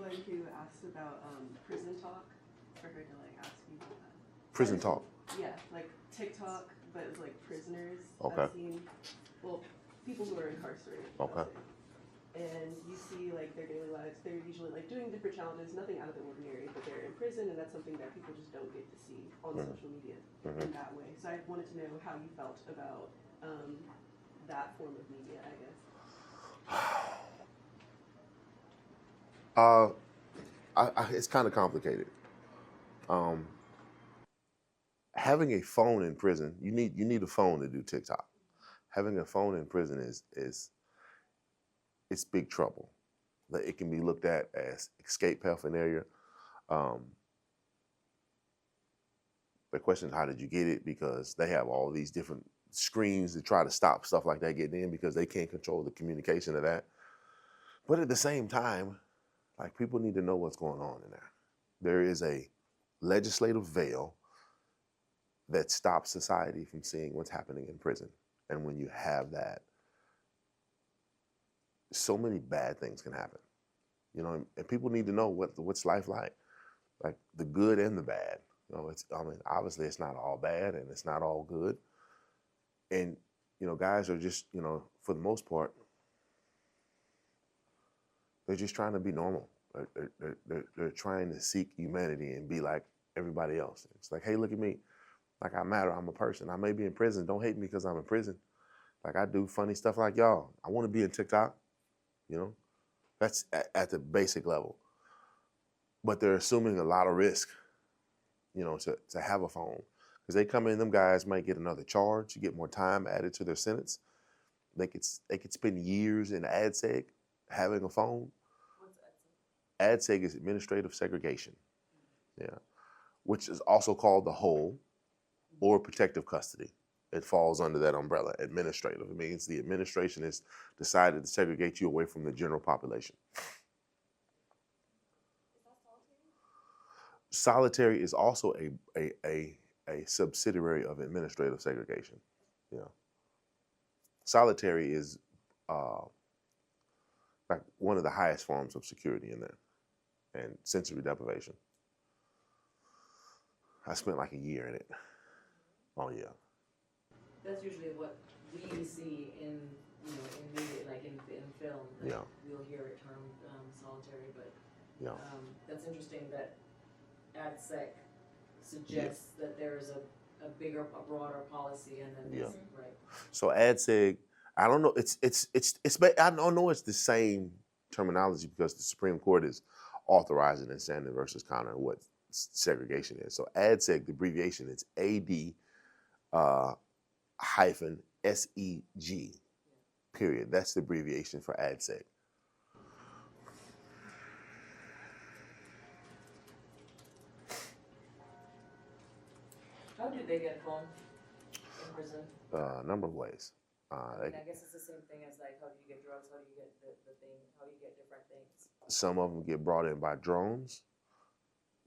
somebody who asked about prison talk for her to like ask you about that. Prison talk. Yeah, like TikTok, but it's like prisoners. Okay. I've seen, well, people who are incarcerated. Okay. And you see like their daily lives. They're usually like doing different challenges, nothing out of the ordinary, but they're in prison, and that's something that people just don't get to see on social media in that way. So I wanted to know how you felt about that form of media, I guess. It's kind of complicated. Having a phone in prison, you need a phone to do TikTok. Having a phone in prison is it's big trouble. It can be looked at as escape paraphernalia. The question is, how did you get it? Because they have all these different screens to try to stop stuff like that getting in because they can't control the communication of that. But at the same time, like, people need to know what's going on in there. There is a legislative veil that stops society from seeing what's happening in prison. And when you have that, so many bad things can happen. You know, and people need to know what's life like the good and the bad. You know, obviously it's not all bad and it's not all good. And, you know, guys are just, you know, for the most part, they're just trying to be normal. They're trying to seek humanity and be like everybody else. It's like, hey, look at me. Like, I matter. I'm a person. I may be in prison. Don't hate me because I'm in prison. Like, I do funny stuff like y'all. I want to be in TikTok. You know, that's at the basic level. But they're assuming a lot of risk, you know, to have a phone. Because they come in, them guys might get another charge, get more time added to their sentence. They could spend years in ADSEG having a phone. What's ADSEG? ADSEG is administrative segregation, yeah, which is also called the whole or protective custody. It falls under that umbrella, administrative. It means the administration has decided to segregate you away from the general population. Is that solitary? Solitary is also a subsidiary of administrative segregation. Yeah. Solitary is like one of the highest forms of security in there, and sensory deprivation. I spent like a year in it. Oh yeah. That's usually what we see in, you know, in media, like in film. Like, Yeah. we'll hear it termed solitary, but Yeah. that's interesting that ADSEC suggests that there is a bigger, a broader policy, and then this, right? So ADSEG, I don't know. I don't know. It's the same terminology because the Supreme Court is authorizing in Sanders versus Connor what segregation is. So ADSEG, the abbreviation, it's AD hyphen SEG, period. That's the abbreviation for ADSEG. How do they get phone in prison? A number of ways. I guess it's the same thing as like, how do you get drugs? How do you get the thing? How do you get different things? Some of them get brought in by drones.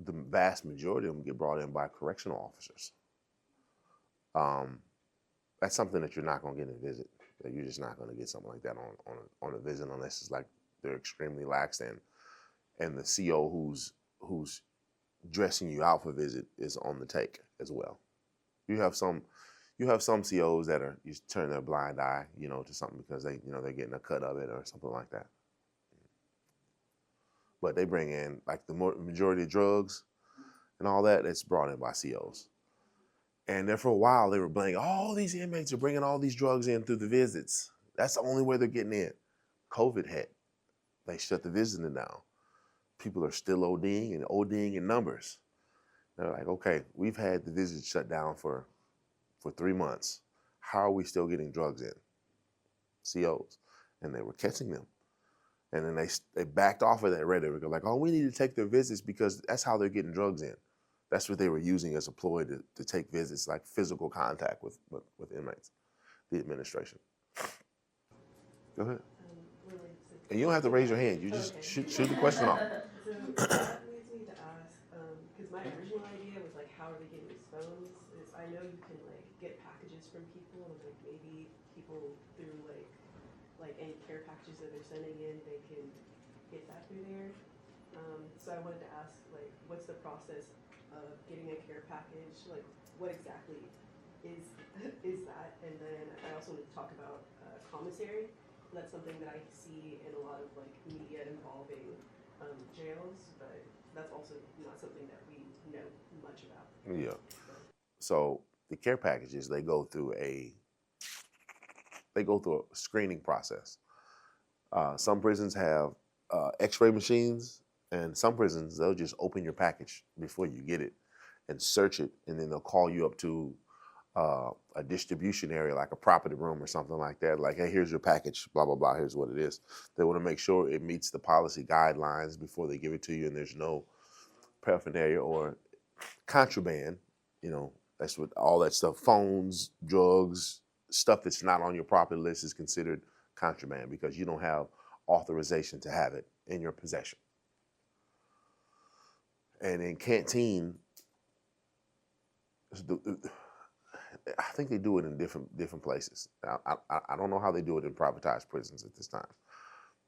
The vast majority of them get brought in by correctional officers. That's something that you're not going to get in a visit. You're just not going to get something like that on a visit unless it's like they're extremely lax and the CO who's dressing you out for visit is on the take as well. You have some COs that are just turn their blind eye, you know, to something because they're getting a cut of it or something like that. But they bring in like the majority of drugs and all that. It's brought in by COs. And then for a while they were blaming all these inmates are bringing all these drugs in through the visits. That's the only way they're getting in. COVID hit. They shut the visiting down. People are still ODing in numbers. They're like, okay, we've had the visits shut down for 3 months. How are we still getting drugs in? COs. And they were catching them. And then they backed off of that rhetoric. They're like, oh, we need to take their visits because that's how they're getting drugs in. That's what they were using as a ploy to take visits, like physical contact with inmates, the administration. Go ahead. And you don't have to raise your hand. You just shoot the question off. So that leads me to ask, because my original idea was like, how are they getting these phones? Is I know you can like get packages from people, and like maybe people through like any care packages that they're sending in, they can get that through there. So I wanted to ask, like, what's the process of getting a care package? Like, what exactly is is that? And then I also wanted to talk about commissary. That's something that I see in a lot of like media involving jails, but that's also not something that we know much about. Yeah. So, So the care packages, they go through a screening process. Some prisons have X-ray machines, and some prisons they'll just open your package before you get it and search it, and then they'll call you up to a distribution area, like a property room or something like that. Like, hey, here's your package, blah blah blah. Here's what it is. They want to make sure it meets the policy guidelines before they give it to you, and there's no paraphernalia or contraband. You know, that's what all that stuff. Phones, drugs, stuff that's not on your property list is considered contraband because you don't have authorization to have it in your possession. And in canteen, I think they do it in different places. I don't know how they do it in privatized prisons at this time,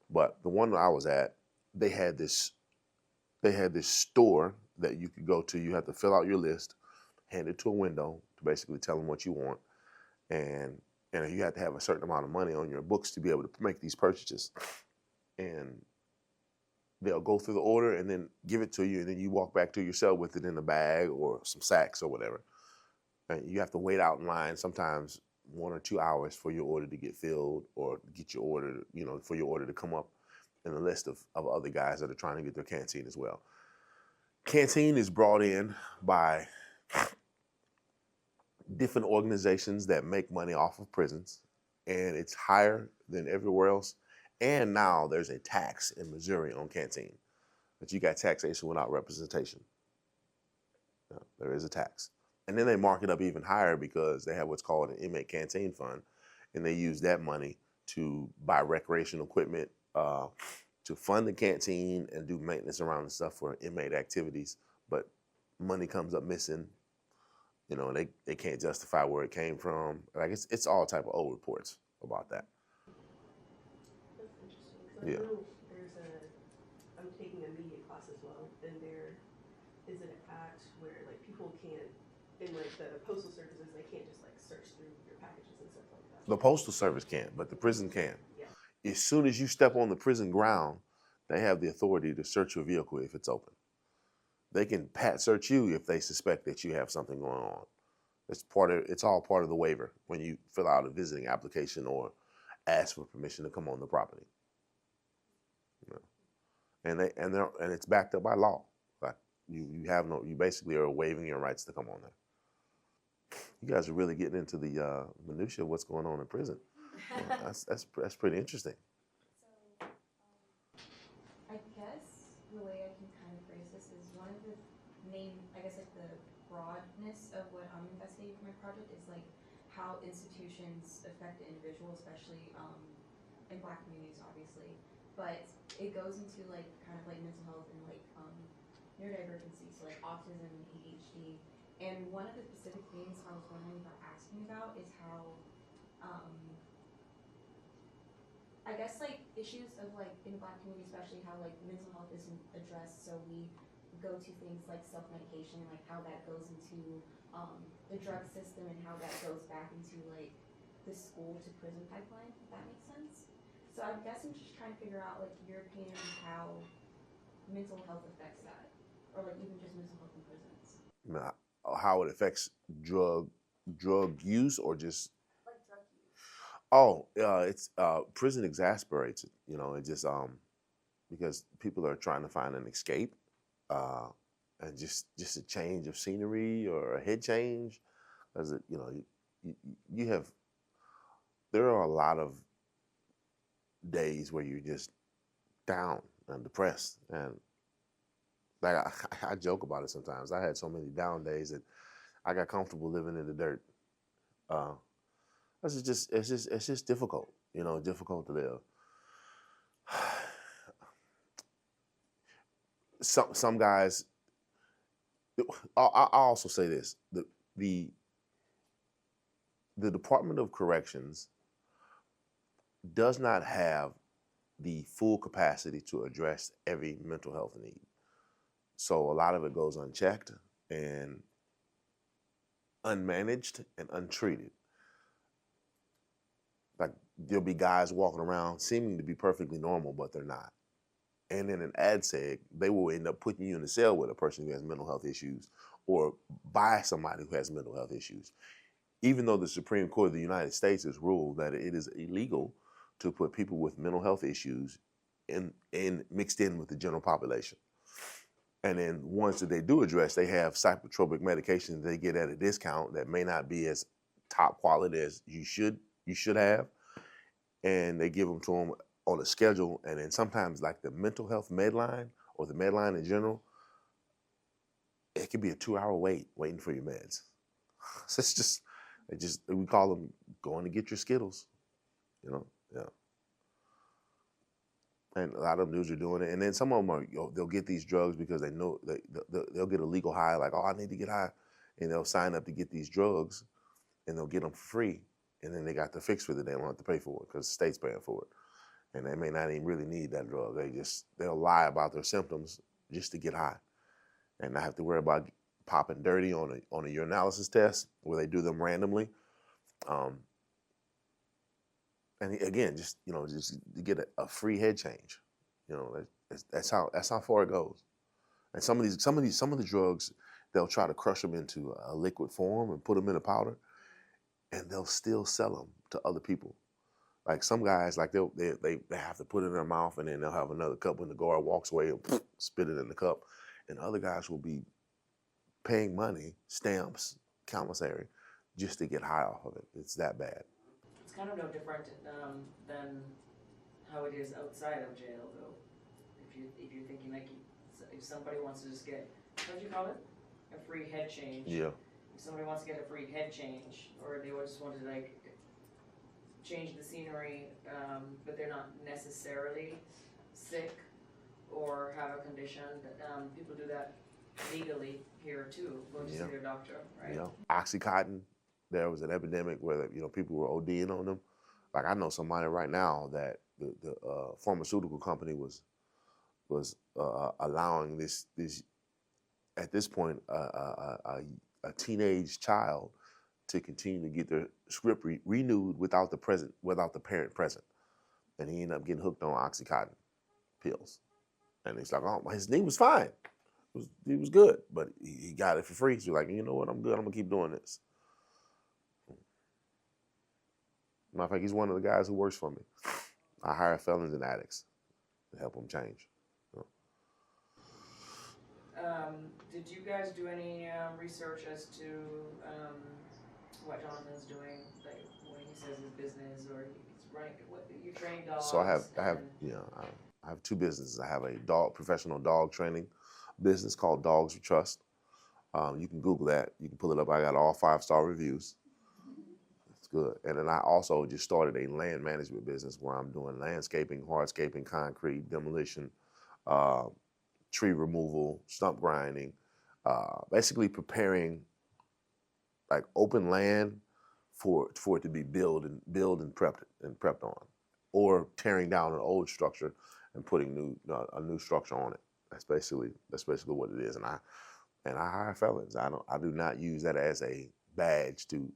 but the one that I was at, they had this store that you could go to. You have to fill out your list, hand it to a window to basically tell them what you want, and you have to have a certain amount of money on your books to be able to make these purchases. And they'll go through the order and then give it to you, and then you walk back to your cell with it in a bag or some sacks or whatever. And you have to wait out in line sometimes 1 or 2 hours for your order to get filled or get your order, for your order to come up in the list of other guys that are trying to get their canteen as well. Canteen is brought in by different organizations that make money off of prisons, and it's higher than everywhere else. And now there's a tax in Missouri on canteen, but you got taxation without representation. There is a tax. And then they mark it up even higher because they have what's called an inmate canteen fund, and they use that money to buy recreational equipment, to fund the canteen and do maintenance around the stuff for inmate activities. But money comes up missing, and they can't justify where it came from. Like it's all type of old reports about that. that's interesting. Because Yeah. I know I'm taking a media class as well, and there is an act where like people can't, in like the postal services, they can't just like search through your packages and stuff like that. The Postal Service can't, but the prison can. Yeah. As soon as you step on the prison ground, they have the authority to search your vehicle if it's open. They can pat search you if they suspect that you have something going on. It's all part of the waiver when you fill out a visiting application or ask for permission to come on the property. And it's backed up by law. Like you basically are waiving your rights to come on there. You guys are really getting into the minutia of what's going on in prison. Well, that's pretty interesting. So, I guess the way I can kind of phrase this is one of the main, I guess, like the broadness of what I'm investigating for my project is like how institutions affect the individual, especially in Black communities, obviously. But it goes into like kind of like mental health and like neurodivergency, so like autism and ADHD. And one of the specific things I was wondering about asking about is how I guess like issues of like in the Black community, especially how like mental health isn't addressed, so we go to things like self-medication, like how that goes into the drug system and how that goes back into like the school to prison pipeline, if that makes sense. So I guess I'm just trying to figure out like your opinion on how mental health affects that, or like even just mental health in prisons. How it affects drug use or just Like drug use. it's prison exasperates it. It just because people are trying to find an escape, and just a change of scenery or a head change. As you have, there are a lot of days where you're just down and depressed, and like I joke about it sometimes. I had so many down days that I got comfortable living in the dirt. It's just difficult, difficult to live. Some guys. I'll also say this: the Department of Corrections does not have the full capacity to address every mental health need. So a lot of it goes unchecked and unmanaged and untreated. Like there'll be guys walking around seeming to be perfectly normal, but they're not. And in an ad seg, they will end up putting you in a cell with a person who has mental health issues or by somebody who has mental health issues. Even though the Supreme Court of the United States has ruled that it is illegal to put people with mental health issues mixed in with the general population. And then ones that they do address, they have psychotropic medications they get at a discount that may not be as top quality as you should have. And they give them to them on a schedule. And then sometimes like the mental health Medline or the Medline in general, it could be a 2-hour wait waiting for your meds. So we call them going to get your Skittles, yeah. And a lot of them dudes are doing it. And then some of them they'll get these drugs because they know they'll get a legal high, like, oh, I need to get high. And they'll sign up to get these drugs and they'll get them for free. And then they got the fix for it. They don't have to pay for it because the state's paying for it. And they may not even really need that drug. They'll lie about their symptoms just to get high. And not have to worry about popping dirty on a urinalysis test where they do them randomly. And again, just to get a free head change, that's how far it goes. And some of the drugs, they'll try to crush them into a liquid form and put them in a powder, and they'll still sell them to other people. Like some guys, like they have to put it in their mouth, and then they'll have another cup when the guard walks away and spit it in the cup. And other guys will be paying money, stamps, commissary, just to get high off of it. It's that bad. It's kind of no different than how it is outside of jail, though. If you're thinking like if somebody wants to just get, what do you call it? A free head change. Yeah. If somebody wants to get a free head change, or they just want to like change the scenery, but they're not necessarily sick or have a condition, people do that legally here too, going to see their doctor, right? Yeah. Oxycontin, there was an epidemic where people were ODing on them. Like I know somebody right now that the pharmaceutical company was allowing this at this point a teenage child to continue to get their script renewed without the parent present, and he ended up getting hooked on Oxycontin pills. And he's like, oh, his knee was fine. He was good, but he got it for free. So like, you know what, I'm good. I'm gonna keep doing this. Matter of fact, he's one of the guys who works for me. I hire felons and addicts to help them change. Did you guys do any research as to what Jonathan's doing, like when he says his business or he's running? What you train dogs? So I have two businesses. I have a professional dog training business called Dogs We Trust. You can Google that. You can pull it up. I got all 5-star reviews. It's good. And then I also just started a land management business where I'm doing landscaping, hardscaping, concrete, demolition, tree removal, stump grinding, basically preparing like open land for it to be built and prepped on, or tearing down an old structure and putting a new structure on it. That's basically what it is. And I hire felons. I do not use that as a badge to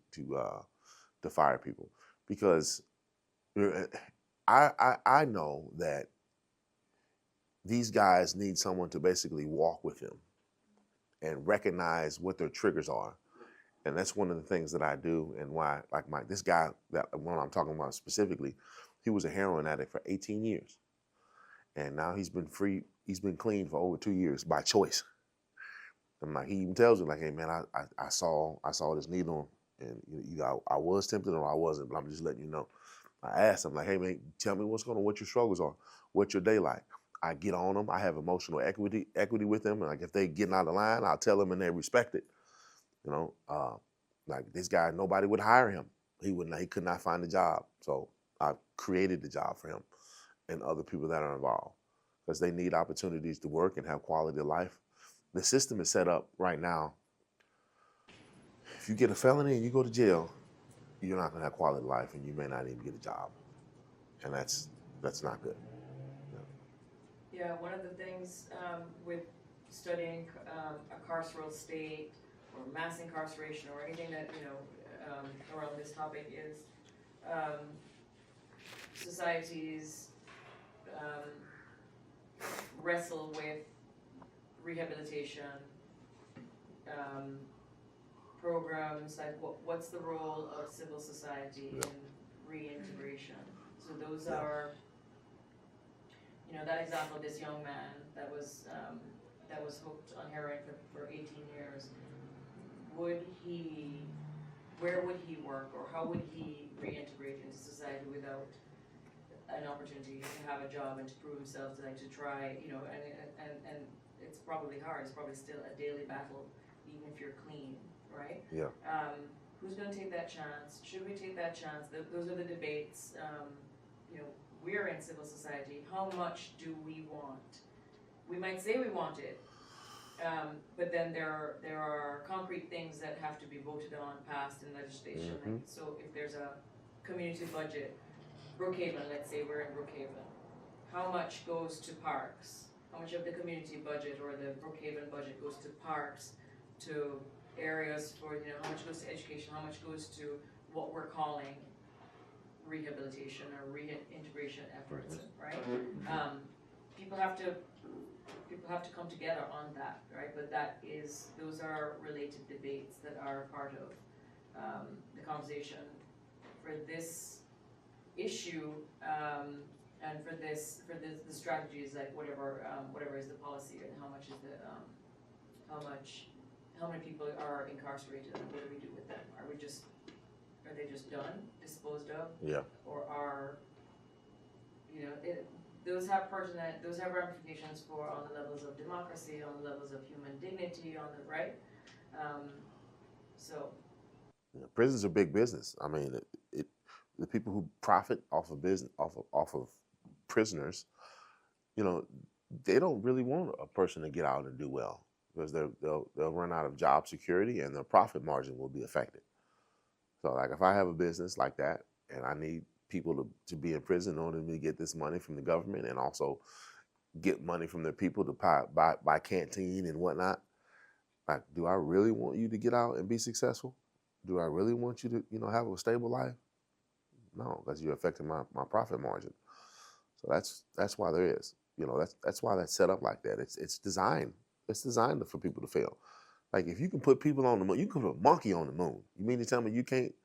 fire people, because I know that these guys need someone to basically walk with them and recognize what their triggers are. And that's one of the things that I do, and why, like this guy, that one I'm talking about specifically, he was a heroin addict for 18 years. And now he's been free, he's been clean for over 2 years by choice. And like, he even tells me, like, hey man, I saw this needle, and I was tempted or I wasn't, but I'm just letting you know. I asked him, like, hey man, tell me what's going on, what your struggles are, what's your day like. I get on them, I have emotional equity with them, and like if they getting out of line, I'll tell them and they respect it. Like this guy, nobody would hire him. He could not find a job. So I created the job for him and other people that are involved, because they need opportunities to work and have quality of life. The system is set up right now. If you get a felony and you go to jail, you're not gonna have quality of life, and you may not even get a job. And that's not good. Yeah, one of the things with studying a carceral state or mass incarceration or anything that, around this topic is societies wrestle with rehabilitation programs, like what's the role of civil society in reintegration? So those are, that example of this young man that was hooked on heroin for 18 years. Where would he work, or how would he reintegrate into society without an opportunity to have a job and to prove himself, to try, and it's probably hard. It's probably still a daily battle, even if you're clean, right? Yeah. Who's going to take that chance? Should we take that chance? Those are the debates. We're in civil society. How much do we want? We might say we want it, but then there are concrete things that have to be voted on, passed in legislation. Mm-hmm. Like, so if there's a community budget, Brookhaven, let's say we're in Brookhaven, how much goes to parks? How much of the community budget or the Brookhaven budget goes to parks, to areas for, how much goes to education, how much goes to what we're calling rehabilitation or reintegration efforts, right? People have to come together on that, right? But those are related debates that are part of the conversation for this issue, and for the strategies, like whatever is the policy, and how much is how many people are incarcerated, and what do we do with them? Are they just done, disposed of? Yeah. Or are, those have ramifications on the levels of democracy, on the levels of human dignity, right? So. Yeah, prisons are big business. I mean, the people who profit off of business, off of prisoners, they don't really want a person to get out and do well, because they'll run out of job security and their profit margin will be affected. So, like, if I have a business like that and I need people to be in prison in order to get this money from the government and also get money from their people to buy canteen and whatnot, like, do I really want you to get out and be successful? Do I really want you to, have a stable life? No, because you're affecting my profit margin. So that's why there is, that's why that's set up like that. It's designed for people to fail. Like, if you can put people on the moon, you can put a monkey on the moon. You mean to tell me you can't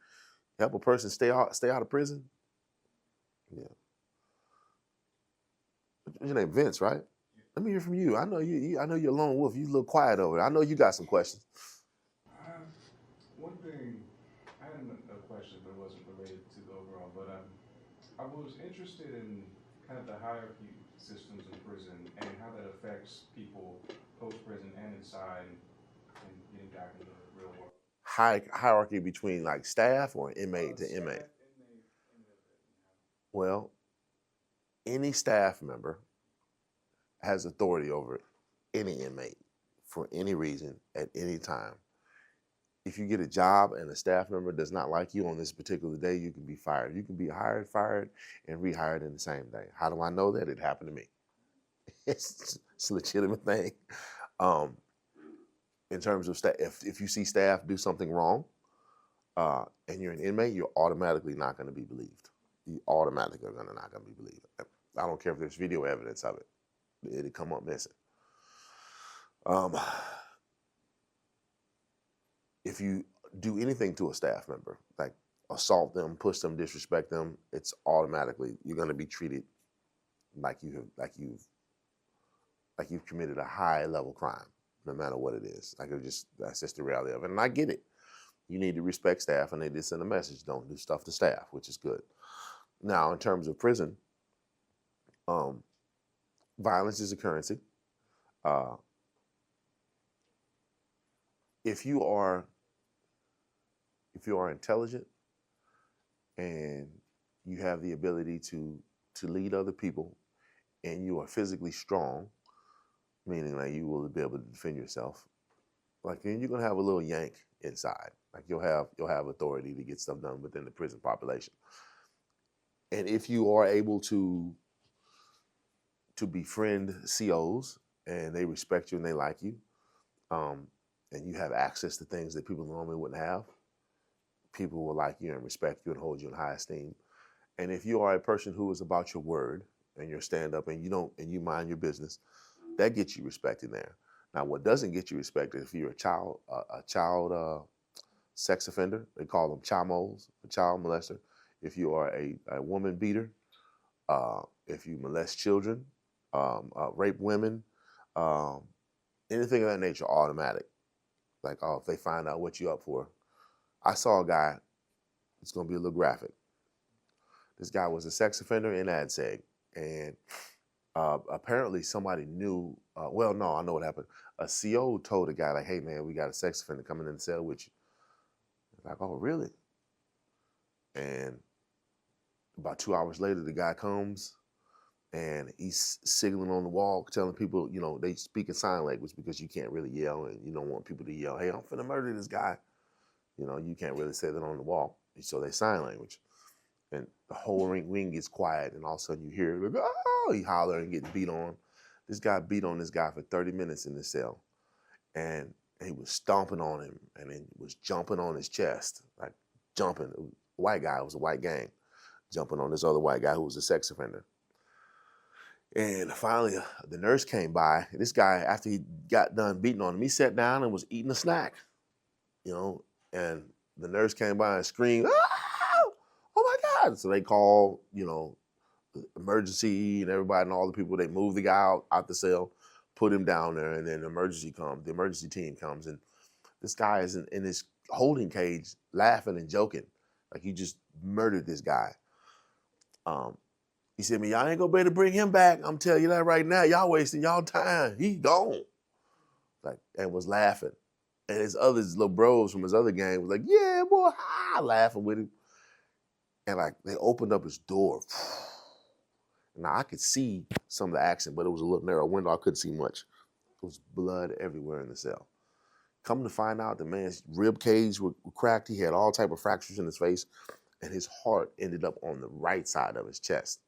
help a person stay out of prison? Yeah. What's your name? Vince, right? Let me hear from you. I know you're a lone wolf. You a little quiet over there. I know you got some questions. One thing, I had a question, but it wasn't related to the overall, but I was interested in kind of the hierarchy systems in prison and how that affects people post-prison and inside and getting back into the real world. Hierarchy between, like, staff or inmate to inmate? Well, any staff member has authority over any inmate for any reason at any time. If you get a job and a staff member does not like you on this particular day, you can be fired. You can be hired, fired, and rehired in the same day. How do I know that? It happened to me. It's a legitimate thing. In terms of staff, if you see staff do something wrong, and you're an inmate, you're automatically not going to be believed. You automatically are not going to be believed. I don't care if there's video evidence of it. It'll come up missing. If you do anything to a staff member, like assault them, push them, disrespect them, it's automatically, you're going to be treated like you've committed a high level crime, no matter what it is. That's just the reality of it. And I get it. You need to respect staff, and they did send a message: don't do stuff to staff, which is good. Now, in terms of prison, violence is a currency. If you are intelligent and you have the ability to lead other people, and you are physically strong, meaning like you will be able to defend yourself, like, then you're gonna have a little yank inside. Like, you'll have authority to get stuff done within the prison population. And if you are able to to befriend COs, and they respect you and they like you, and you have access to things that people normally wouldn't have. People will like you and respect you and hold you in high esteem. And if you are a person who is about your word and your stand up and you mind your business, that gets you respected there. Now, what doesn't get you respected if you're a child sex offender, they call them chamos, a child molester. If you are a woman beater, if you molest children, rape women, anything of that nature, automatic. Like, oh, if they find out what you're up for. I saw a guy, it's going to be a little graphic. This guy was a sex offender in ADSEG, and apparently somebody knew, well, no, I know what happened. A CO told a guy, like, hey, man, we got a sex offender coming in the cell with you. Like, oh, really? And about 2 hours later, the guy comes, and he's signaling on the wall, telling people, you know, they speak in sign language because you can't really yell, and you don't want people to yell, hey, I'm finna murder this guy. You know, you can't really say that on the wall. So they sign language. And the whole wing gets quiet, and all of a sudden you hear, like, oh, he holler and get beat on. This guy beat on this guy for 30 minutes in the cell. And he was stomping on him, and he was jumping on his chest, like jumping. White guy, it was a white gang, jumping on this other white guy who was a sex offender. And finally, the nurse came by. This guy, after he got done beating on him, he sat down and was eating a snack, you know, and the nurse came by and screamed, oh my God. So they called, you know, emergency and everybody and all the people. They moved the guy out the cell, put him down there, and then the emergency team comes, and this guy is in his holding cage laughing and joking, like he just murdered this guy. He said, man, y'all ain't gonna be able to bring him back. I'm telling you that right now. Y'all wasting y'all time. He gone. Like, and was laughing. And his other little bros from his other gang was like, yeah, boy, ha, laughing with him. And like, they opened up his door. Now I could see some of the action, but it was a little narrow window. I couldn't see much. There was blood everywhere in the cell. Come to find out, the man's rib cage were cracked. He had all type of fractures in his face, and his heart ended up on the right side of his chest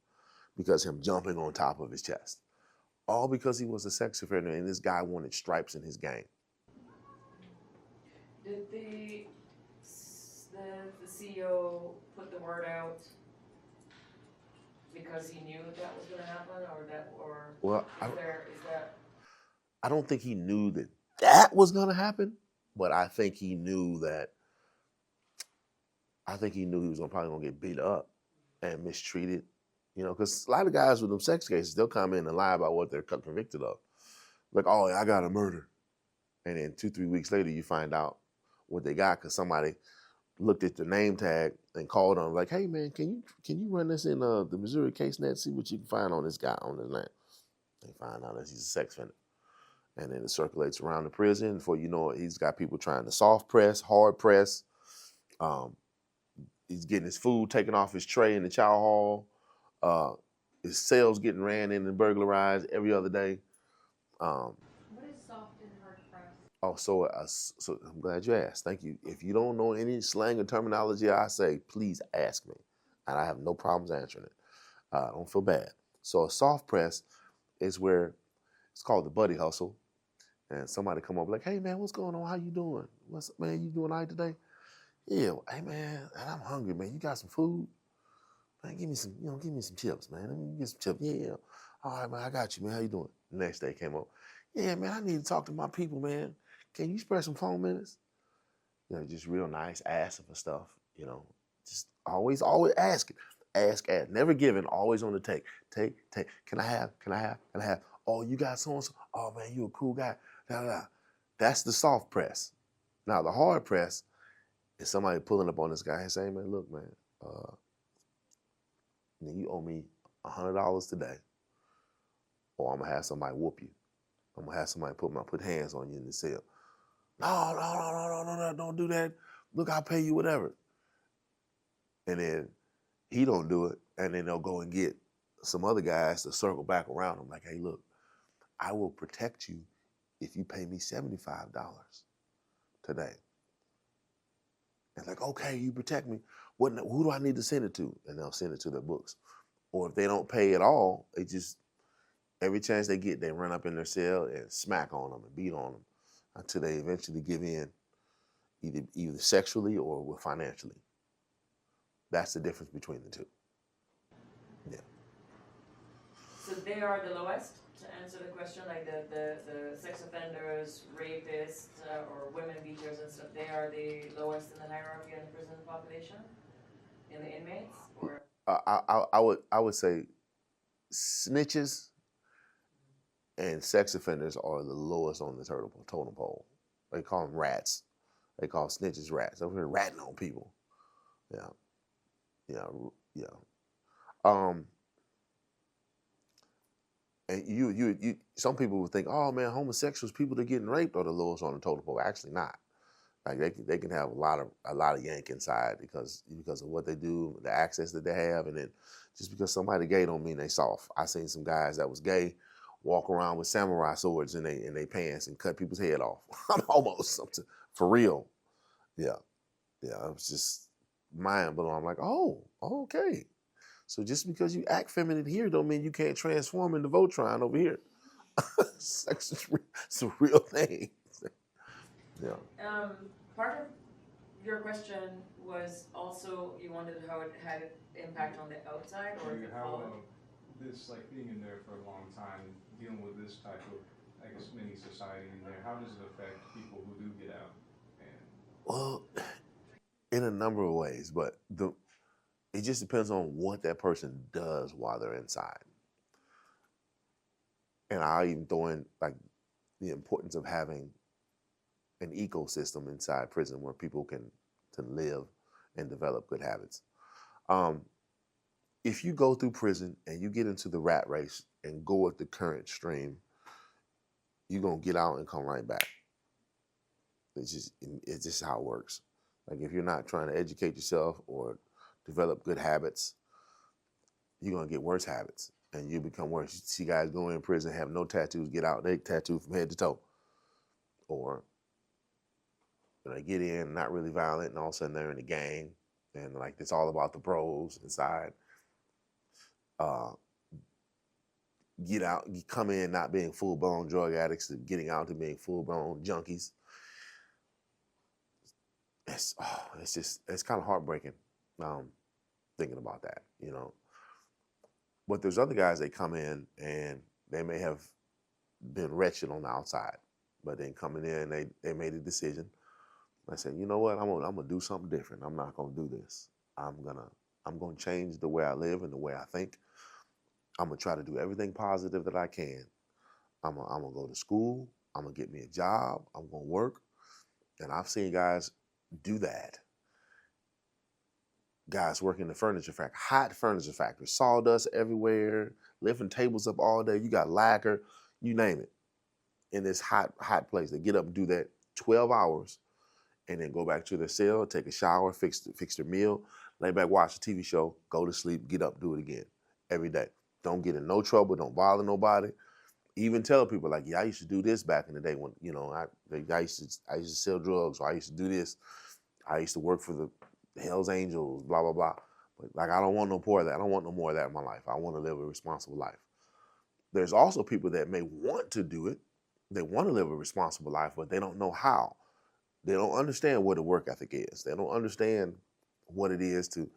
because him jumping on top of his chest. All because he was a sex offender, and this guy wanted stripes in his gang. Did the CEO put the word out because he knew that was going to happen, Well, is that? I don't think he knew that was going to happen, but I think he knew he was probably going to get beat up and mistreated, you know, because a lot of guys with them sex cases, they'll come in and lie about what they're convicted of. Like, oh, I got a murder. And then 2-3 weeks later, you find out what they got because somebody looked at the name tag and called them like, hey, man, can you run this in the Missouri case net, see what you can find on this guy on his name. They find out that he's a sex offender. And then it circulates around the prison. Before you know it, he's got people trying to soft press, hard press. He's getting his food taken off his tray in the chow hall. His cells getting ran in and burglarized every other day. What is soft and hard press? Oh, so I'm glad you asked. Thank you. If you don't know any slang or terminology I say, please ask me. And I have no problems answering it. Don't feel bad. So a soft press is where it's called the buddy hustle. And somebody come up like, hey, man, what's going on? How you doing? What's up, man? You doing all right today? Yeah, hey, man, I'm hungry, man. You got some food? Man, give me some chips, man. Let me get some chips. Yeah. All right, man, I got you, man. How you doing? The next day came up. Yeah, man, I need to talk to my people, man. Can you spare some phone minutes? You know, just real nice, asking for stuff, you know. Just always asking. Ask. Never giving, always on the take. Take. Can I have? Oh, you got so-and-so? Oh, man, you a cool guy. That's the soft press. Now, the hard press is somebody pulling up on this guy and saying, man, look, man, you owe me $100 today, or I'm going to have somebody whoop you. I'm going to have somebody put hands on you in the cell. No, don't do that. Look, I'll pay you whatever. And then he don't do it, and then they'll go and get some other guys to circle back around him like, hey, look, I will protect you if you pay me $75 today. And like, okay, you protect me. Who do I need to send it to? And they'll send it to their books. Or if they don't pay at all, they just Every chance they get, they run up in their cell and smack on them and beat on them until they eventually give in, either sexually or financially. That's the difference between the two. Yeah. So they are the lowest, to answer the question, like the sex offenders, rapists, or women beaters and stuff, they are the lowest in the hierarchy in the prison population? In the inmates? Or I would say snitches and sex offenders are the lowest on the totem pole. They call them rats. They call snitches rats. Over here ratting on people. Yeah, yeah. And you some people would think, oh man, homosexuals, people that are getting raped are the lowest on the totem pole. Actually not. Like they can have a lot of yank inside because of what they do, the access that they have, and then just because somebody gay don't mean they soft. I seen some guys that was gay walk around with samurai swords in they pants and cut people's head off. Almost for real. Yeah. It was just mind blowing. I'm like, oh, okay. So just because you act feminine here don't mean you can't transform into Voltron over here. Sex is it's a real thing. Yeah. Part of your question was also you wondered how it had an impact on the outside, or if it followed? This, like being in there for a long time, dealing with this type of, I guess, mini society in there, how does it affect people who do get out? Well, in a number of ways, but it just depends on what that person does while they're inside. And I even throw in like the importance of having an ecosystem inside prison where people can live and develop good habits. If you go through prison and you get into the rat race and go with the current stream, you're gonna get out and come right back. It's just how it works. Like if you're not trying to educate yourself or develop good habits, you're gonna get worse habits and you become worse. You see guys go in prison, have no tattoos, get out, they tattoo from head to toe. Or they get in, not really violent, and all of a sudden they're in a gang, and like it's all about the bros inside. Get out, you come in not being full-blown drug addicts, to getting out to being full-blown junkies. It's kind of heartbreaking thinking about that, you know. But there's other guys that come in and they may have been wretched on the outside, but then coming in, they made a decision. I said, you know what, I'm gonna do something different. I'm not gonna do this. I'm gonna change the way I live and the way I think. I'm gonna try to do everything positive that I can. I'm gonna go to school. I'm gonna get me a job. I'm gonna work. And I've seen guys do that. Guys working in the furniture factory, hot furniture factory, sawdust everywhere, lifting tables up all day. You got lacquer, you name it, in this hot place. They get up and do that 12 hours and then go back to their cell, take a shower, fix their meal, lay back, watch a TV show, go to sleep, get up, do it again every day. Don't get in no trouble, don't bother nobody. Even tell people like, yeah, I used to do this back in the day when, you know, I used to sell drugs, or I used to do this. I used to work for the Hell's Angels, blah, blah, blah. But like, I don't want no more of that. I don't want no more of that in my life. I want to live a responsible life. There's also people that may want to do it. They want to live a responsible life, but they don't know how. They don't understand what a work ethic is. They don't understand what it is to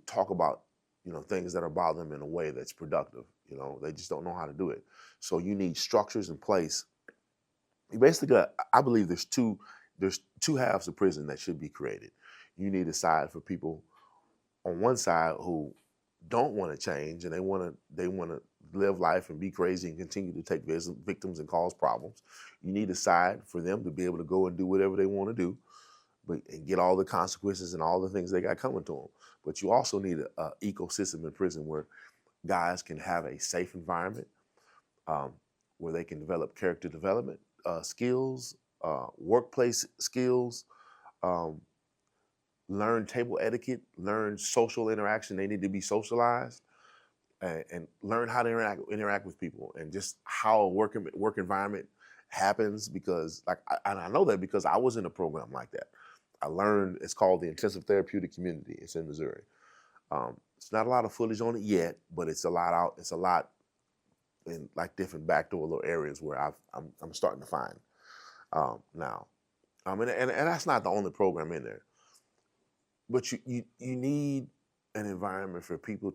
talk about, you know, things that are bothering them in a way that's productive. You know, they just don't know how to do it. So you need structures in place. You basically, I believe there's two halves of prison that should be created. You need a side for people on one side who don't want to change and they want to live life and be crazy and continue to take victims and cause problems. You need a side for them to be able to go and do whatever they want to do, and get all the consequences and all the things they got coming to them. But you also need an ecosystem in prison where guys can have a safe environment, where they can develop character development skills, workplace skills, learn table etiquette, learn social interaction. They need to be socialized, and learn how to interact with people, and just how a work environment happens. Because I know that because I was in a program like that. I learned, it's called the Intensive Therapeutic Community. It's in Missouri. It's not a lot of footage on it yet, but it's a lot out. It's a lot in like different backdoor little areas where I'm starting to find now. And that's not the only program in there, but you need an environment for people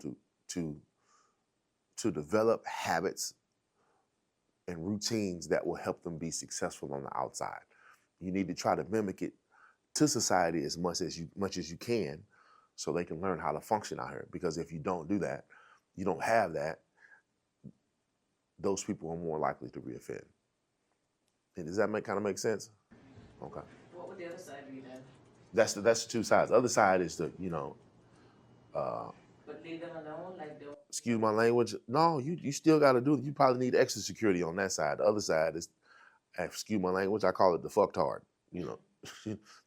to develop habits and routines that will help them be successful on the outside. You need to try to mimic it to society as much as you can, so they can learn how to function out here. Because if you don't do that, you don't have that, those people are more likely to reoffend. And does that kind of make sense? Okay. What would the other side be then? That's the two sides. The other side is the, But leave them alone, like don't. excuse my language. No, you still got to do it. You probably need extra security on that side. The other side is, excuse my language, I call it the fucktard. You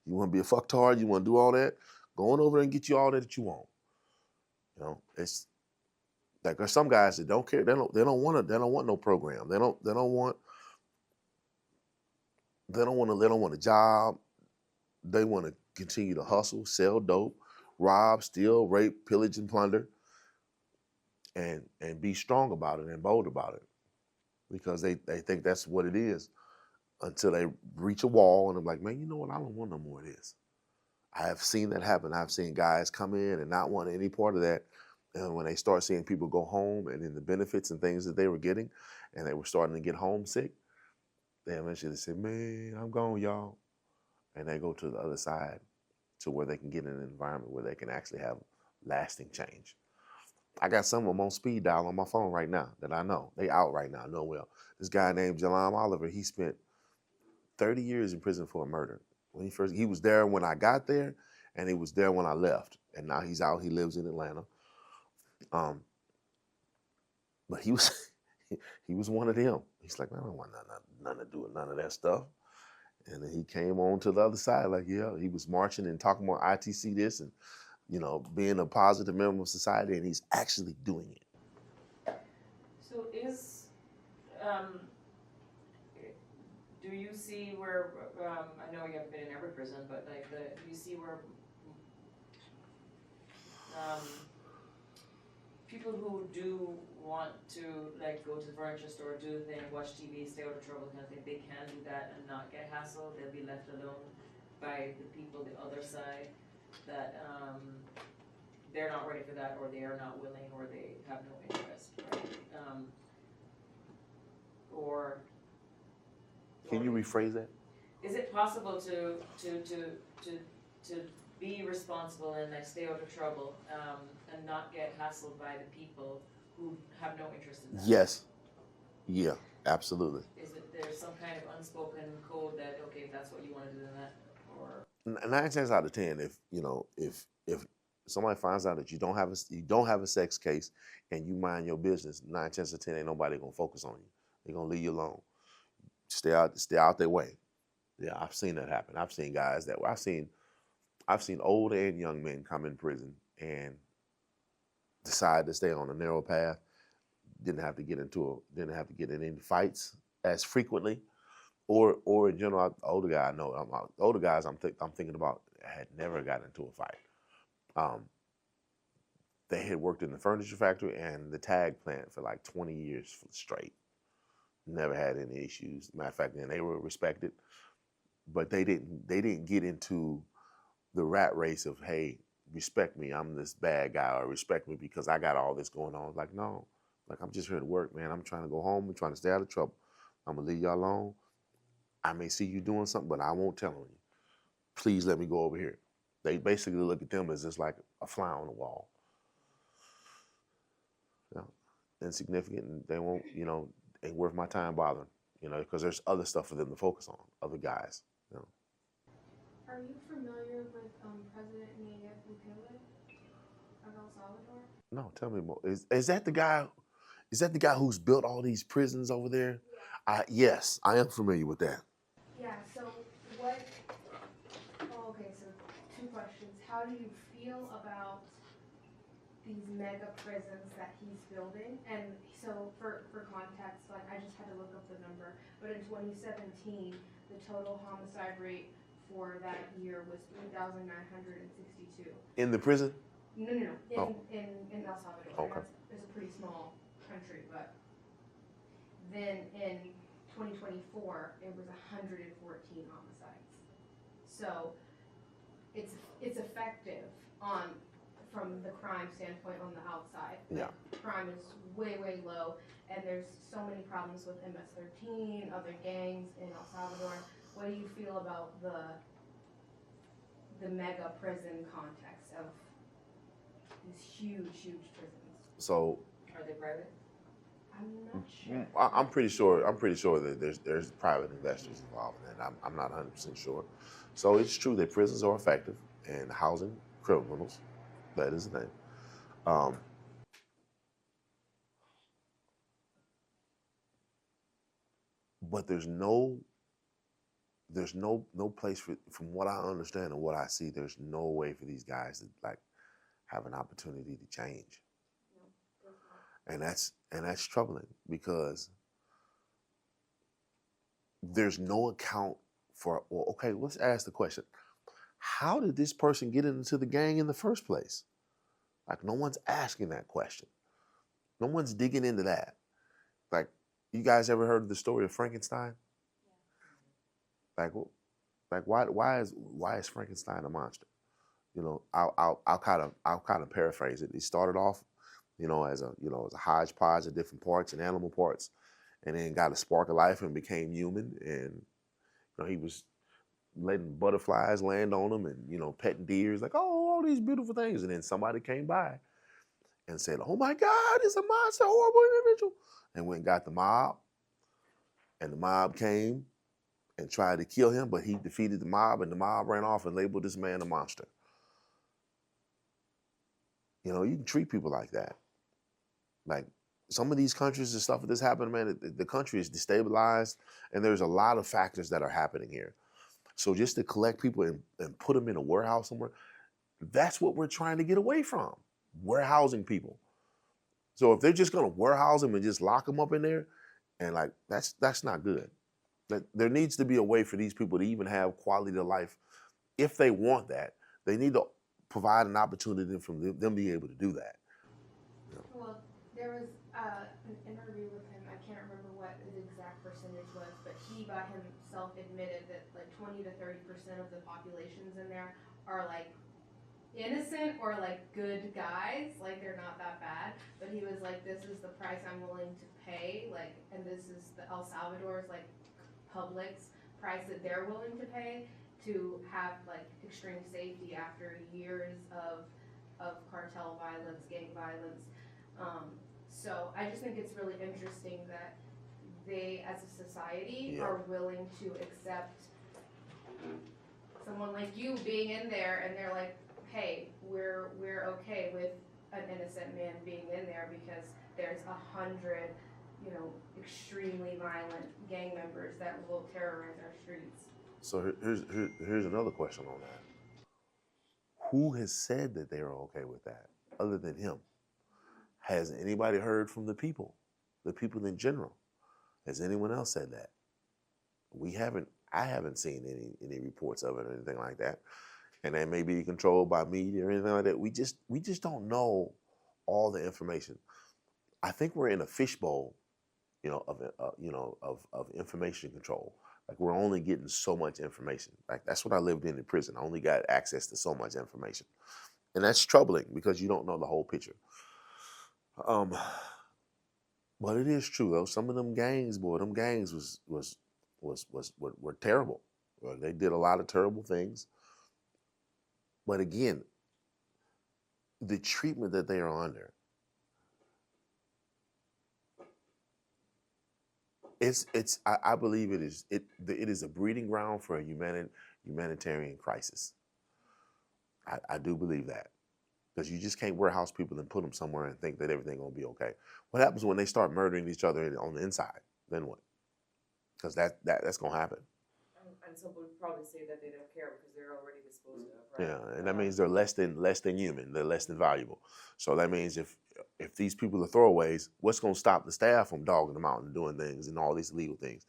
want to be a fucktard, you want to do all that, go on over there and get you all that you want. It's like there's some guys that don't care. They don't want no program. They don't want a job. They want to continue to hustle, sell dope, rob, steal, rape, pillage, and plunder, and be strong about it and bold about it, because they think that's what it is, until they reach a wall and I'm like, man, you know what? I don't want no more of this. I have seen that happen. I've seen guys come in and not want any part of that. And when they start seeing people go home and then the benefits and things that they were getting, and they were starting to get homesick, they eventually say, man, I'm gone, y'all. And they go to the other side to where they can get in an environment where they can actually have lasting change. I got some of them on speed dial on my phone right now that I know. They out right now, know well. This guy named Jalam Oliver, he spent 30 years in prison for a murder. He was there when I got there, and he was there when I left. And now he's out, he lives in Atlanta. But he was he was one of them. He's like, I don't want nothing to do with none of that stuff. And then he came on to the other side, like, yeah, he was marching and talking about ITC this and, being a positive member of society, and he's actually doing it. So do you see where, I know you haven't been in every prison, but like do you see where people who do want to like go to the furniture store, do the thing, watch TV, stay out of trouble kind of thing, they can do that and not get hassled? They'll be left alone by the people, the other side, that they're not ready for that, or they are not willing, or they have no interest, right? Can you rephrase that? Is it possible to be responsible and like stay out of trouble and not get hassled by the people who have no interest in that? Yes. Yeah, absolutely. Is it there's some kind of unspoken code that, okay, if that's what you want to do, then that, or 9 times out of 10, if somebody finds out that you don't have a sex case and you mind your business, 9 times out of 10 ain't nobody gonna focus on you. They're gonna leave you alone. Stay out their way. Yeah, I've seen that happen. I've seen guys I've seen old and young men come in prison and decide to stay on a narrow path. Didn't have to get in any fights as frequently, or in general. Older guy I know, older guys I'm thinking about had never gotten into a fight. They had worked in the furniture factory and the tag plant for like 20 years straight. Never had any issues. Matter of fact, then they were respected, but they didn't get into the rat race of, hey, respect me, I'm this bad guy, or respect me because I got all this going on. Like, no, like I'm just here to work, man. I'm trying to go home. I'm trying to stay out of trouble. I'm gonna leave y'all alone. I may see you doing something, but I won't tell on you. Please let me go over here. They basically look at them as just like a fly on the wall. Insignificant, and they won't, ain't worth my time bothering, because there's other stuff for them to focus on, other guys. Are you familiar with President Nayib Bukele of El Salvador? No, tell me more. Is that the guy? Is that the guy who's built all these prisons over there? Yeah. Yes, I am familiar with that. Yeah, so what, okay, so 2 questions. How do you feel about these mega prisons that he's building? And so for context, like I just had to look up the number, but in 2017, the total homicide rate for that year was 3,962. In the prison? No. Oh. In El Salvador. Okay. It's a pretty small country, but then in 2024, it was 114 homicides. So it's effective from the crime standpoint on the outside. Yeah. Crime is way low, and there's so many problems with MS-13, other gangs in El Salvador. What do you feel about the mega prison context of these huge prisons? So Are they private? I'm not sure. I'm pretty sure. I'm pretty sure that there's private investors involved in it. I'm not 100% sure. So it's true that prisons are effective in housing criminals. That is the name. But there's no place for, from what I understand and what I see, there's no way for these guys to like have an opportunity to change. And that's troubling because there's no account for, well, okay, let's ask the question. How did this person get into the gang in the first place? Like, no one's asking that question. No one's digging into that. Like, you guys ever heard of the story of Frankenstein? Like why is Frankenstein a monster? You know, I'll kind of paraphrase it. He started off, as a hodgepodge of different parts and animal parts, and then got a spark of life and became human. And he was letting butterflies land on him, and petting deers, like, oh, all these beautiful things. And then somebody came by and said, oh my God, it's a monster, horrible individual, and went and got the mob, and the mob came and tried to kill him, but he defeated the mob, and the mob ran off and labeled this man a monster. You can treat people like that. Like, some of these countries and stuff that's happening, man, the country is destabilized, and there's a lot of factors that are happening here. So just to collect people and put them in a warehouse somewhere, that's what we're trying to get away from, warehousing people. So if they're just going to warehouse them and just lock them up in there, and like, that's not good. There needs to be a way for these people to even have quality of life. If they want that, they need to provide an opportunity for them be able to do that. Well, there was an interview with him. I can't remember what his exact percentage was, but he by himself admitted that like 20 to 30% of the populations in there are like innocent or like good guys, like they're not that bad. But he was like, this is the price I'm willing to pay, like, and this is the El Salvador's like public's price that they're willing to pay to have like extreme safety after years of cartel violence, gang violence. So I just think it's really interesting that they, as a society, are willing to accept someone like you being in there, and they're like, hey, we're okay with an innocent man being in there because there's 100 extremely violent gang members that will terrorize our streets. So here's another question on that. Who has said that they are okay with that other than him? Has anybody heard from the people in general? Has anyone else said that? I haven't seen any reports of it or anything like that. And that may be controlled by media or anything like that. We just don't know all the information. I think we're in a fishbowl, of information control. Like, we're only getting so much information. Like, that's what I lived in prison. I only got access to so much information. And that's troubling because you don't know the whole picture. But it is true though. Some of them gangs, boy, were terrible. They did a lot of terrible things. But again, the treatment that they are under, I believe it is a breeding ground for a humanitarian crisis. I do believe that. Because you just can't warehouse people and put them somewhere and think that everything's going to be okay. What happens when they start murdering each other on the inside? Then what? Because that's going to happen. And some would probably say that they don't care because they're already disposed of, right? Yeah, and that means they're less than human. They're less than valuable. So that means if these people are throwaways, what's going to stop the staff from dogging them out and doing things and all these illegal things?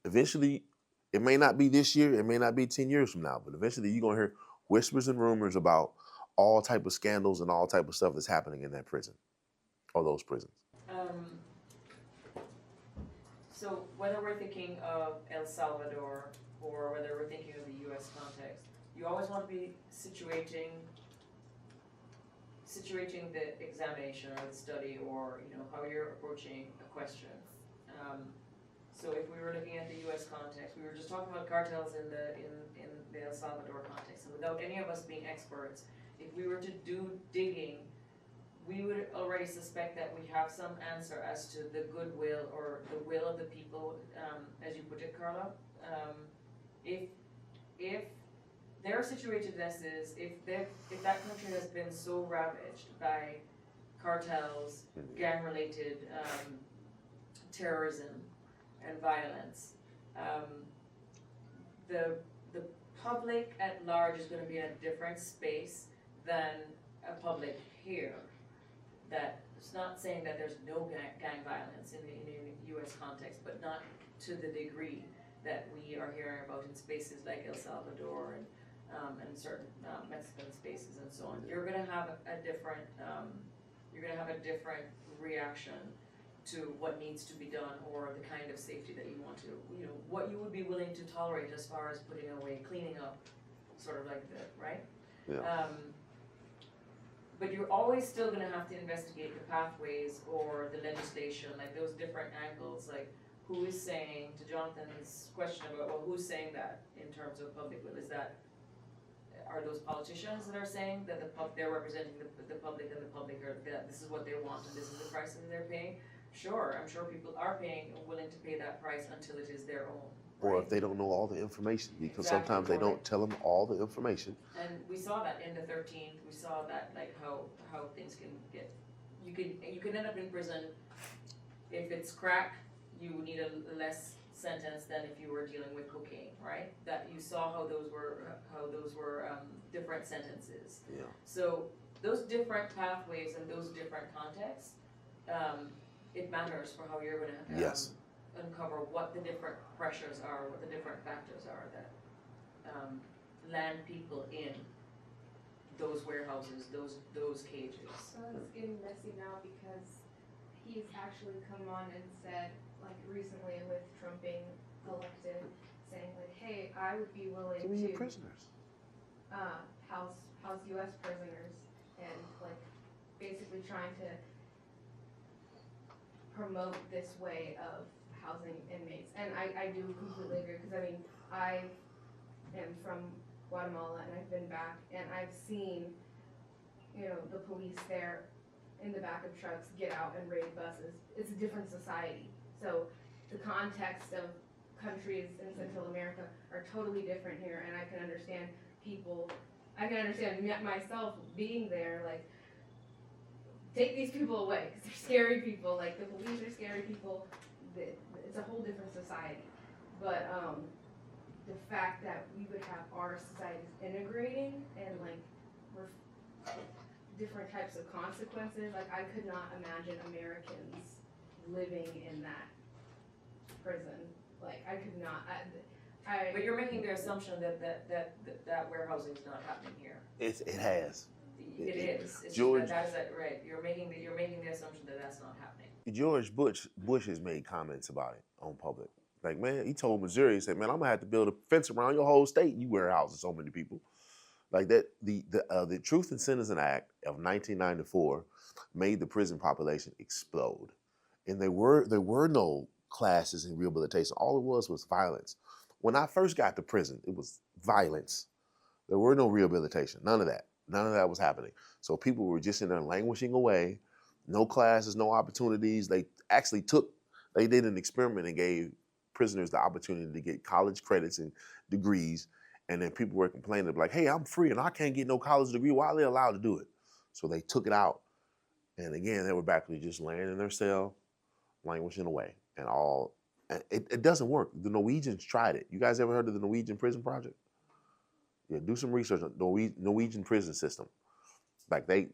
Eventually, it may not be this year, it may not be 10 years from now, but eventually you're going to hear whispers and rumors about all type of scandals and all type of stuff that's happening in that prison or those prisons. So whether we're thinking of El Salvador or whether we're thinking of the US context, you always want to be situating the examination or the study or, you know, how you're approaching a question. So if we were looking at the US context, we were just talking about cartels in the El Salvador context, and without any of us being experts, if we were to do digging, we would already suspect that we have some answer as to the goodwill or the will of the people, as you put it, Carla. If they're situated as is, if that country has been so ravaged by cartels, gang-related terrorism and violence, the public at large is going to be in a different space than a public here. That it's not saying that there's no gang violence in the U.S. context, but not to the degree that we are hearing about in spaces like El Salvador and certain Mexican spaces and so on. You're going to have a different reaction to what needs to be done or the kind of safety that you want to, you know, what you would be willing to tolerate as far as putting away, cleaning up, sort of like that, right? Yeah. But you're always still gonna have to investigate the pathways or the legislation, like those different angles, like who is saying, to Jonathan's question about, well, who's saying that in terms of public will, are those politicians that are saying that they're representing the public and the public are, that this is what they want and this is the price that they're paying? Sure, I'm sure people are paying and willing to pay that price until it is their own. Or right? if they don't know all the information, because Exactly, sometimes they don't correct. tell them all the information. And we saw that in the 13th. We saw that, like how things can get. You can end up in prison if it's crack. You need a less sentence than if you were dealing with cocaine, right? That you saw how those were different sentences. Yeah. So those different pathways and those different contexts, it matters for how you're going to Yes. uncover what the different pressures are, what the different factors are that land people in those warehouses, those cages. So it's getting messy now because he's actually come on and said, like recently with Trump being elected, saying like, hey, I would be willing Give me your to prisoners. house U.S. prisoners and like basically trying to promote this way of housing inmates. And I do completely agree because I mean, I am from Guatemala and I've been back and I've seen, you know, the police there in the back of trucks get out and raid buses. It's a different society. So the context of countries in Central America are totally different here, and I can understand myself being there, like, take these people away, because they're scary people, like, the police are scary people, it's a whole different society. But the fact that we would have our societies integrating and, like, different types of consequences, like, I could not imagine Americans living in that prison. Like, I could not. But you're making the assumption that warehousing is not happening here. It has. It is. It's George, just that is right. You're making the assumption that that's not happening. George Bush has made comments about it on public. Like, man, he told Missouri, he said, man, I'm gonna have to build a fence around your whole state. You warehousing so many people. Like that, the Truth in Sentencing Act of 1994 made the prison population explode, and there were no classes in rehabilitation. All it was violence. When I first got to prison, it was violence. There were no rehabilitation. None of that. None of that was happening. So people were just in there languishing away. No classes, no opportunities. They did an experiment and gave prisoners the opportunity to get college credits and degrees. And then people were complaining, like, hey, I'm free and I can't get no college degree. Why are they allowed to do it? So they took it out. And again, they were back to just laying in their cell, languishing away. And it doesn't work. The Norwegians tried it. You guys ever heard of the Norwegian prison project? Yeah, do some research on Norwegian prison system. Like they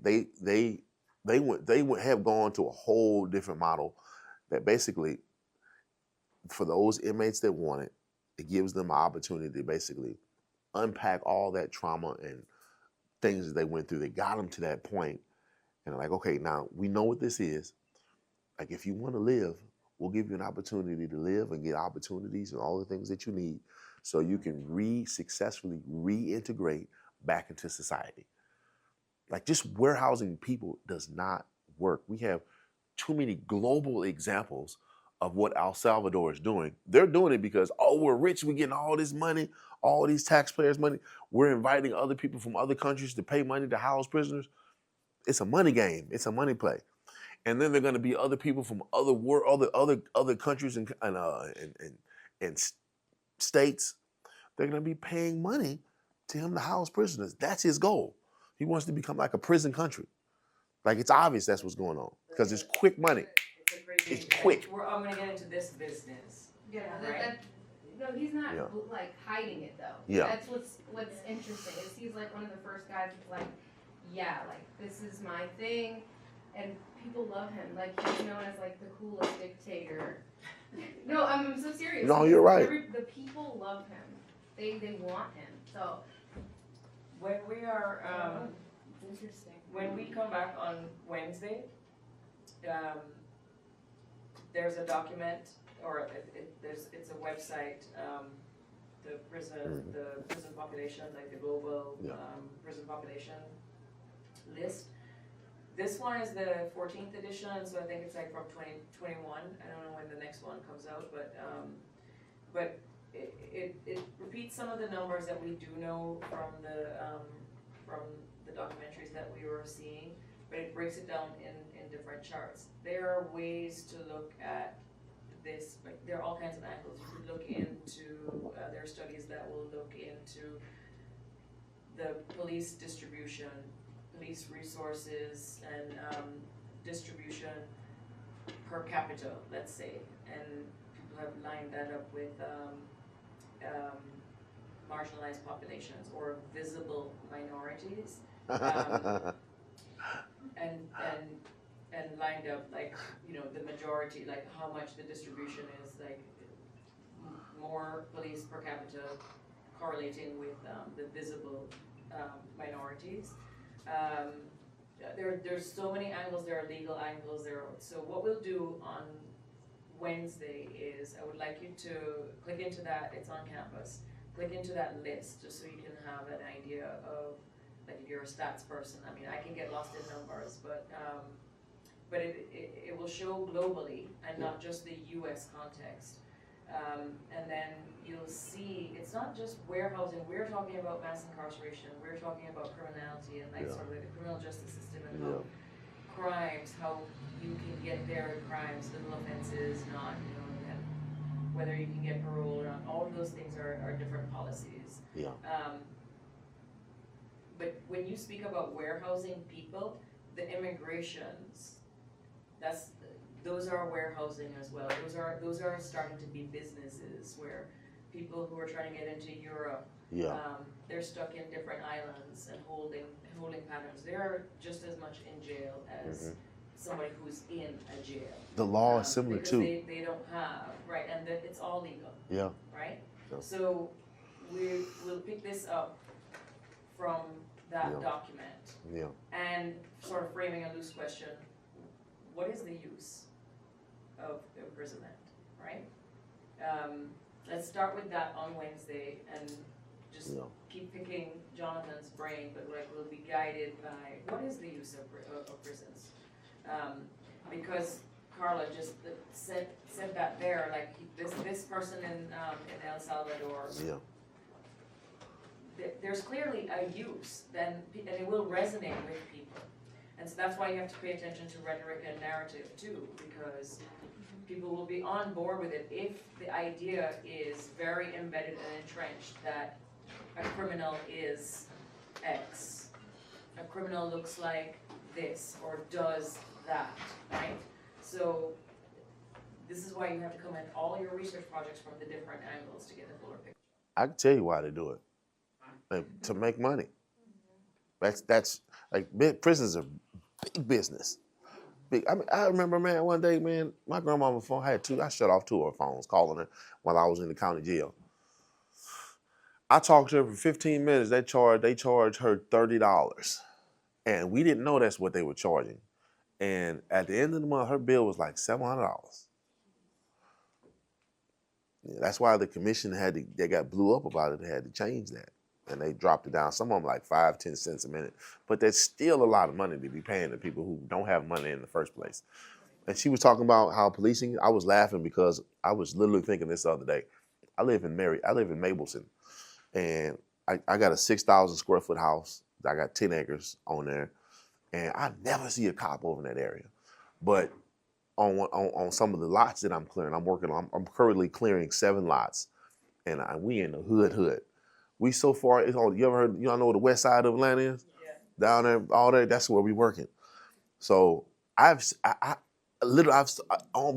have gone to a whole different model that basically, for those inmates that want it, it gives them an opportunity to basically unpack all that trauma and things that they went through that got them to that point. And like, okay, now we know what this is. Like, if you want to live, will give you an opportunity to live and get opportunities and all the things that you need so you can successfully reintegrate back into society. Like just warehousing people does not work. We have too many global examples of what El Salvador is doing. They're doing it because, oh, we're rich, we're getting all this money, all these taxpayers' money. We're inviting other people from other countries to pay money to house prisoners. It's a money game. It's a money play. And then they're going to be other people from other countries and states. They're going to be paying money to him to house prisoners. That's his goal. He wants to become like a prison country. Like it's obvious that's what's going on because it's quick money. It's quick. I'm gonna get into this business. Yeah, Right. no, he's not Yeah. like hiding it though. Yeah. That's what's interesting is he's like one of the first guys that's like, yeah, like this is my thing, and people love him. Like he's known as like the coolest dictator. No, I'm so serious. No, you're right. The people love him. They want him. So When we are, it's interesting. when we come back on Wednesday, there's a document, or it's a website, the prison population, like the global Yeah. prison population list. This one is the 14th edition, so I think it's like from 2021. I don't know when the next one comes out, but it repeats some of the numbers that we do know from the documentaries that we were seeing, but it breaks it down in different charts. There are ways to look at this, like there are all kinds of angles. You could look into, there are studies that will look into the police distribution, police resources, and distribution per capita, let's say, and people have lined that up with marginalized populations or visible minorities, and lined up like, you know, the majority, like how much the distribution is, like more police per capita correlating with the visible minorities. There's so many angles. There are legal angles. So what we'll do on Wednesday is I would like you to click into that. It's on campus. Click into that list just so you can have an idea of, like, if you're a stats person. I mean, I can get lost in numbers, but it will show globally and not just the U.S. context. And then you'll see it's not just warehousing. We're talking about mass incarceration. We're talking about criminality and like sort of like the criminal justice system and how crimes, how you can get there in crimes, little offenses, not, you know, and whether you can get parole or not. All of those things are different policies. Yeah. But when you speak about warehousing people, the immigrations, those are warehousing as well. Those are starting to be businesses where people who are trying to get into Europe, they're stuck in different islands and holding patterns. They're just as much in jail as somebody who's in a jail. The law is similar because too. They don't have, right, and it's all legal. Yeah. Right? Yeah. So we'll pick this up from that document. Yeah. And sort of framing a loose question, what is the use of imprisonment, right? Let's start with that on Wednesday and just keep picking Jonathan's brain, but like we'll be guided by what is the use of prisons? Because Carla just said that there, like this person in El Salvador, there's clearly a use, and it will resonate with people. And so that's why you have to pay attention to rhetoric and narrative too, because people will be on board with it if the idea is very embedded and entrenched that a criminal is X. A criminal looks like this or does that, right? So this is why you have to come at all your research projects from the different angles to get a fuller picture. I can tell you why they do it. Like, to make money. That's like prisons are big business. Big. I mean, I remember, man, one day, man, my grandmama's phone had I shut off 2 of her phones calling her while I was in the county jail. I talked to her for 15 minutes. They charged her $30. And we didn't know that's what they were charging. And at the end of the month, her bill was like $700. Yeah, that's why the commission they got blew up about it. They had to change that. And they dropped it down. Some of them like 5-10 cents a minute. But that's still a lot of money to be paying to people who don't have money in the first place. And she was talking about how policing, I was laughing because I was literally thinking this the other day. I live in Mableton. And I got a 6,000 square foot house. I got 10 acres on there. And I never see a cop over in that area. But on some of the lots that I'm clearing, I'm currently clearing 7 lots. And we in the hood. We so far, you ever heard, y'all know where the west side of Atlanta is? Yeah. Down there, all that, that's where we working. So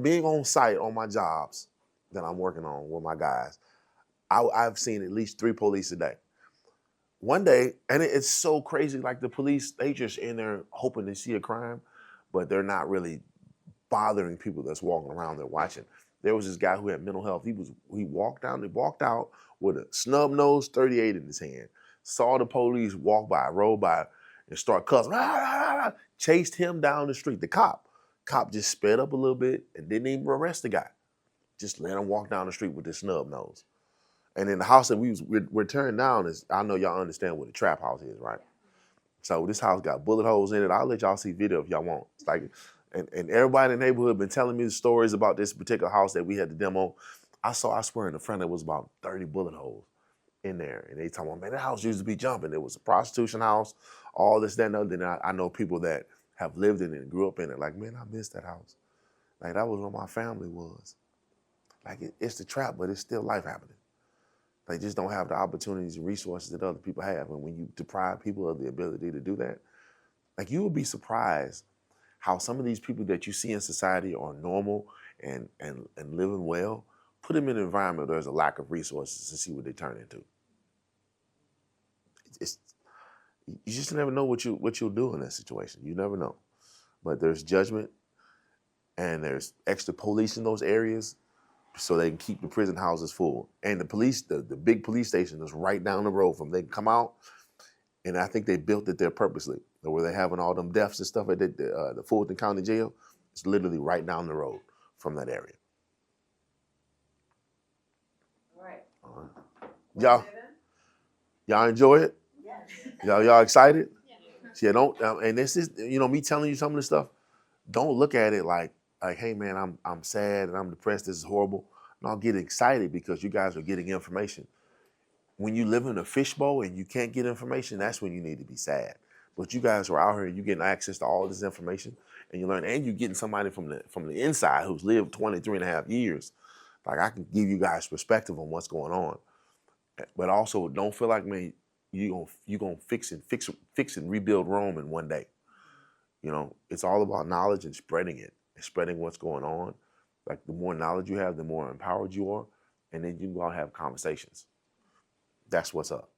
being on site on my jobs that I'm working on with my guys, I've seen at least 3 police a day. One day, and it's so crazy, like the police, they just in there hoping to see a crime, but they're not really bothering people that's walking around there watching. There was this guy who had mental health. He walked out with a snub nose 38 in his hand, saw the police walk by, roll by, and start cussing, chased him down the street. The cop just sped up a little bit and didn't even arrest the guy. Just let him walk down the street with this snub nose. And in the house that we're tearing down is, I know y'all understand what a trap house is, right? So this house got bullet holes in it. I'll let y'all see video if y'all want. It's like, and everybody in the neighborhood been telling me the stories about this particular house that we had to demo. I swear in the front there was about 30 bullet holes in there. And they talking about, man, that house used to be jumping. It was a prostitution house, all this, that, and other. Then I know people that have lived in it and grew up in it. Like, man, I miss that house. Like, that was where my family was. Like, it's the trap, but it's still life happening. They just don't have the opportunities and resources that other people have. And when you deprive people of the ability to do that, like, you would be surprised how some of these people that you see in society are normal and living well. Put them in an environment where there's a lack of resources and see what they turn into. You just never know what you'll do in that situation. You never know. But there's judgment and there's extra police in those areas so they can keep the prison houses full. And the police, the big police station is right down the road from. They can come out, and I think they built it there purposely, where they're having all them deaths and stuff at the Fulton County Jail. It's literally right down the road from that area. All right. Y'all enjoy it? Yes. Y'all excited? Yeah. Don't and this is, me telling you some of this stuff. Don't look at it like, hey man, I'm sad and I'm depressed. This is horrible. No, get excited because you guys are getting information. When you live in a fishbowl and you can't get information, that's when you need to be sad. But you guys are out here and you're getting access to all this information and you learn, and you're getting somebody from the inside who's lived 23 and a half years. Like, I can give you guys perspective on what's going on. But also, don't feel like, man, you're gonna fix and rebuild Rome in one day. It's all about knowledge and spreading it, and spreading what's going on. Like, the more knowledge you have, the more empowered you are, and then you can go out and have conversations. That's what's up.